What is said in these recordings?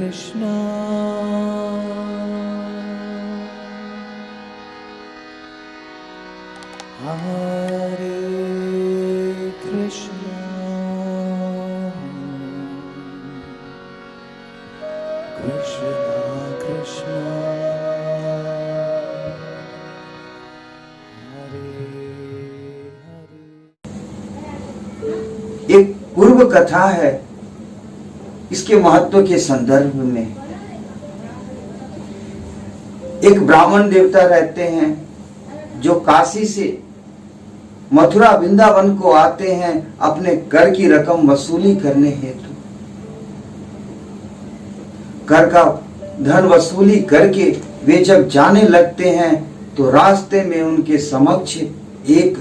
कृष्णा हरे कृष्णा कृष्णा कृष्णा हरे हरे। एक पूर्व कथा है इसके महत्व के संदर्भ में। एक ब्राह्मण देवता रहते हैं जो काशी से मथुरा वृंदावन को आते हैं अपने कर की रकम वसूली करने हेतु। कर का धन वसूली करके वे जब जाने लगते हैं तो रास्ते में उनके समक्ष एक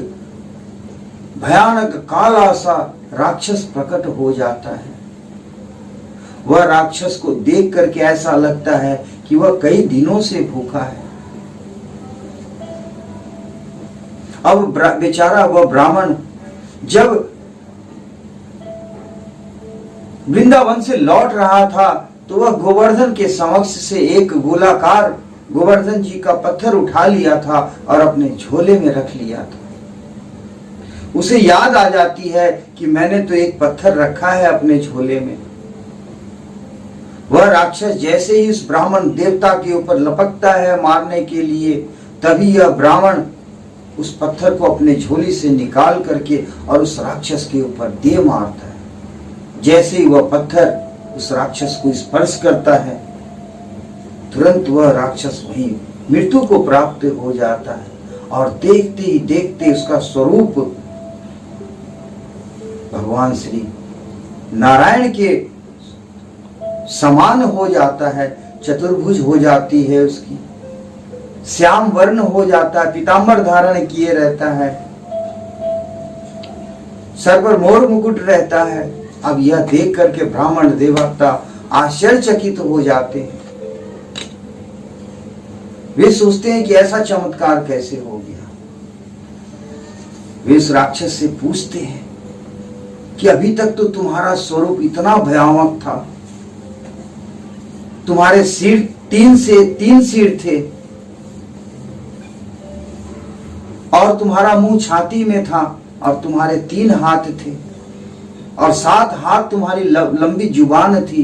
भयानक काला सा राक्षस प्रकट हो जाता है। वह राक्षस को देख करके ऐसा लगता है कि वह कई दिनों से भूखा है। अब बेचारा वह ब्राह्मण जब वृंदावन से लौट रहा था तो वह गोवर्धन के समक्ष से एक गोलाकार गोवर्धन जी का पत्थर उठा लिया था और अपने झोले में रख लिया था। उसे याद आ जाती है कि मैंने तो एक पत्थर रखा है अपने झोले में। वह राक्षस जैसे ही उस ब्राह्मण देवता के ऊपर लपकता है मारने के लिए, तभी यह ब्राह्मण उस पत्थर को अपने झोली से निकाल करके और उस राक्षस के ऊपर दे मारता है। जैसे ही वह पत्थर उस राक्षस को स्पर्श करता है, तुरंत वह राक्षस वहीं मृत्यु को प्राप्त हो जाता है। और देखते ही देखते उसका स्वरूप भगवान श्री नारायण के समान हो जाता है। चतुर्भुज हो जाती है उसकी, श्याम वर्ण हो जाता है, पीतांबर धारण किए रहता है, सर पर मोर मुकुट रहता है। अब यह देख करके ब्राह्मण देवता आश्चर्यचकित हो जाते हैं। वे सोचते हैं कि ऐसा चमत्कार कैसे हो गया। वे इस राक्षस से पूछते हैं कि अभी तक तो तुम्हारा स्वरूप इतना भयावह था, तुम्हारे सिर तीन सिर थे और तुम्हारा मुंह छाती में था और तुम्हारे 3 हाथ थे और 7 हाथ तुम्हारी लंबी जुबान थी,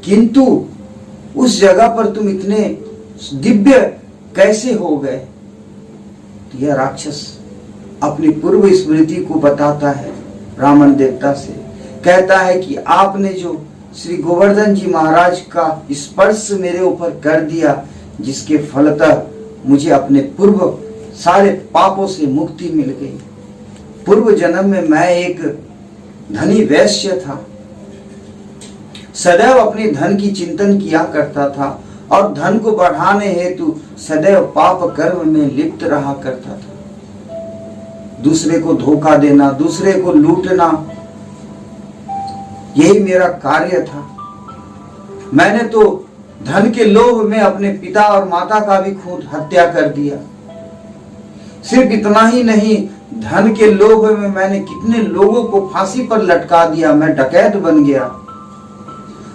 किंतु उस जगह पर तुम इतने दिव्य कैसे हो गए। तो यह राक्षस अपनी पूर्व स्मृति को बताता है ब्राह्मण देवता से। कहता है कि आपने जो श्री गोवर्धन जी महाराज का स्पर्श मेरे ऊपर कर दिया, जिसके फलतः मुझे अपने पूर्व सारे पापों से मुक्ति मिल गई। पूर्व जन्म में मैं एक धनी वैश्य था, सदैव अपने धन की चिंतन किया करता था और धन को बढ़ाने हेतु सदैव पाप कर्म में लिप्त रहा करता था। दूसरे को धोखा देना, दूसरे को लूटना, यही मेरा कार्य था। मैंने तो धन के लोभ में अपने पिता और माता का भी खुद हत्या कर दिया। सिर्फ इतना ही नहीं, धन के लोभ में मैंने कितने लोगों को फांसी पर लटका दिया। मैं डकैत बन गया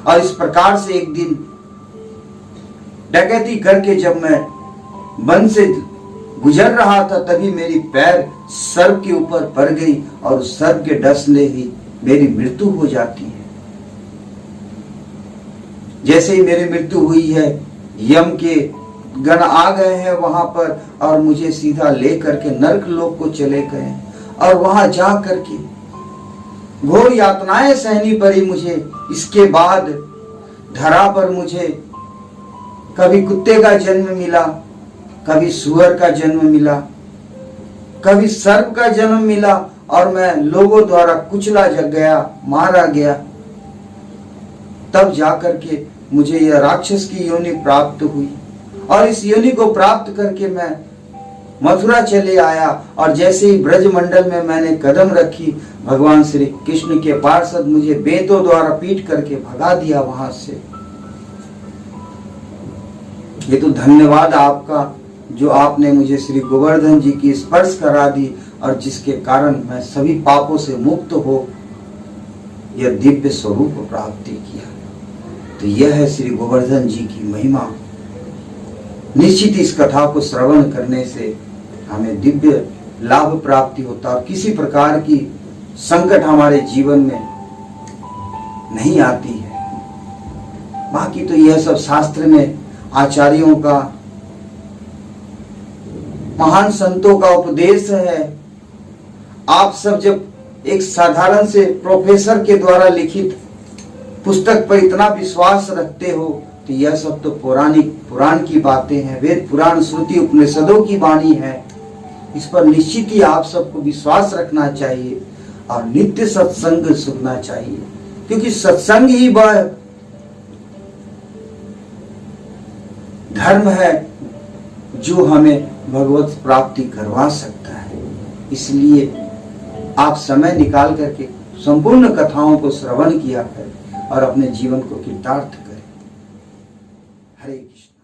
और इस प्रकार से एक दिन डकैती करके जब मैं वन से गुजर रहा था, तभी मेरी पैर सर्प के ऊपर पड़ गई और उस सर्प के डसने ही मेरी मृत्यु हो जाती है। जैसे ही मेरी मृत्यु हुई है, यम के गण आ गए हैं वहां पर और मुझे सीधा लेकर के नरक लोक को चले गए और वहां जा करके घोर यातनाएं सहनी पड़ी मुझे। इसके बाद धरा पर मुझे कभी कुत्ते का जन्म मिला, कभी सुअर का जन्म मिला, कभी सर्प का जन्म मिला और मैं लोगों द्वारा कुचला गया, मारा गया। तब जाकर के मुझे यह राक्षस की योनि प्राप्त हुई और इस योनि को प्राप्त करके मैं मथुरा चले आया और जैसे ही ब्रज मंडल में मैंने कदम रखी, भगवान श्री कृष्ण के पार्षद मुझे बेतों द्वारा पीट करके भगा दिया वहां से। ये तो धन्यवाद आपका जो आपने मुझे श्री गोवर्धन जी की स्पर्श करा दी और जिसके कारण मैं सभी पापों से मुक्त हो यह दिव्य स्वरूप प्राप्ति किया। तो यह है श्री गोवर्धन जी की महिमा। निश्चित इस कथा को श्रवण करने से हमें दिव्य लाभ प्राप्ति होता और किसी प्रकार की संकट हमारे जीवन में नहीं आती है। बाकी तो यह सब शास्त्र में आचार्यों का, महान संतों का उपदेश है। आप सब जब एक साधारण से प्रोफेसर के द्वारा लिखित पुस्तक पर इतना विश्वास रखते हो तो यह सब तो पुराण की बातें हैं, वेद पुराण श्रुति उपनिषदों की वाणी है। इस पर निश्चित ही आप सबको विश्वास रखना चाहिए और नित्य सत्संग सुनना चाहिए, क्योंकि सत्संग ही वह धर्म है जो हमें भगवत प्राप्ति करवा सकता है। इसलिए आप समय निकाल करके संपूर्ण कथाओं को श्रवण किया करें और अपने जीवन को कृतार्थ करें। हरे कृष्ण।